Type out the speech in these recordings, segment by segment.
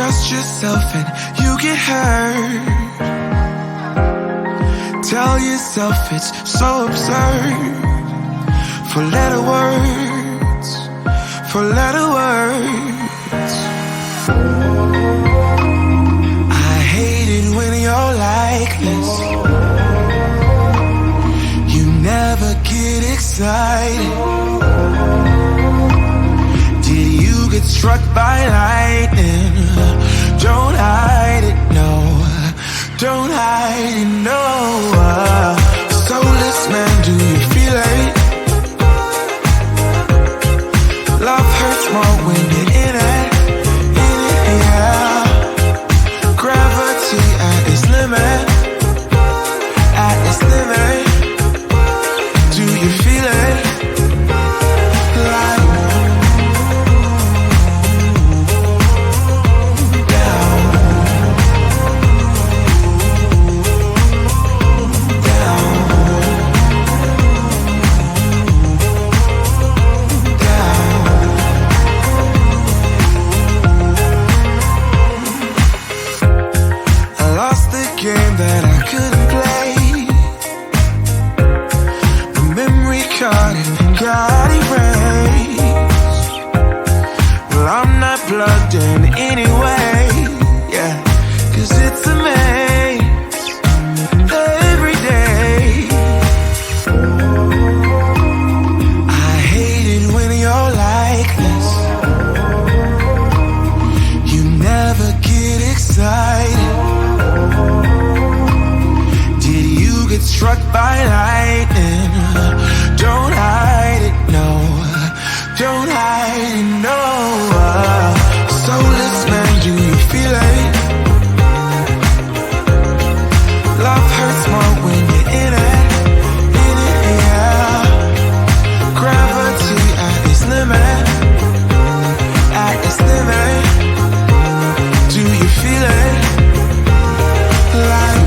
trust yourself and you get hurt. Tell yourself it's so absurd. Four-letter words, four-letter words. I hate it when you're like this. You never get excited. Did you get struck by lightning? Don't hide it, no. Don't hide it, no. Soulless man, do you feel it? Love hurts more when you're in it, yeah. Gravity at its limit, at its limit. Do you feel it? Like game that I couldn't play. The memory card got erased. Well, I'm not plugged in anyway, yeah, 'cause it's a maze every day. I hate it when you're like this. You never get excited. Get struck by lightning. Don't hide it, no. Don't hide it, no. Soulless man, do you feel it? Love hurts more when you're in it, yeah. Gravity at its limit, at its limit. Do you feel it? Like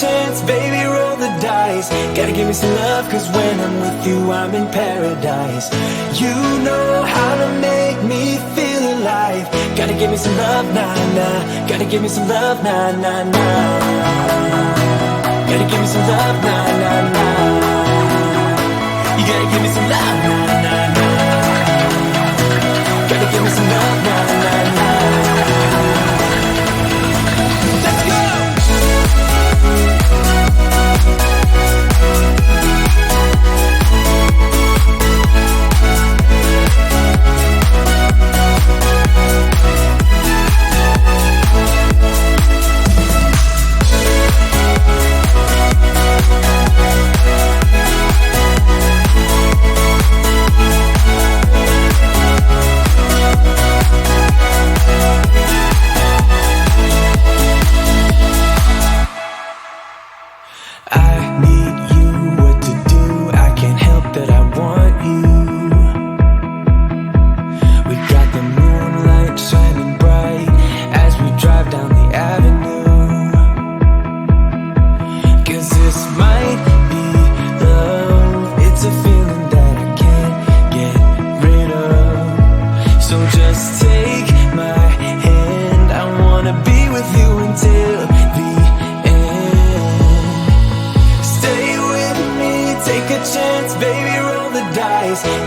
chance, baby, roll the dice. Gotta give me some love, cause when I'm with you, I'm in paradise. You know how to make me feel alive. Gotta give me some love, nah, nah. Gotta give me some love, nah, nah, nah. Gotta give me some love, nah, nah, nah. You gotta give me some love, nah, nah, nah. Gotta give me some love, nah, nah, nah. Let's go!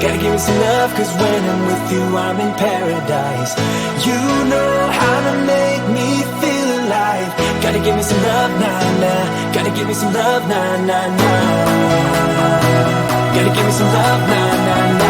Gotta give me some love, cause when I'm with you, I'm in paradise. You know how to make me feel alive. Gotta give me some love, nah, nah. Gotta give me some love, nah, nah, nah. Gotta give me some love, nah, nah, nah.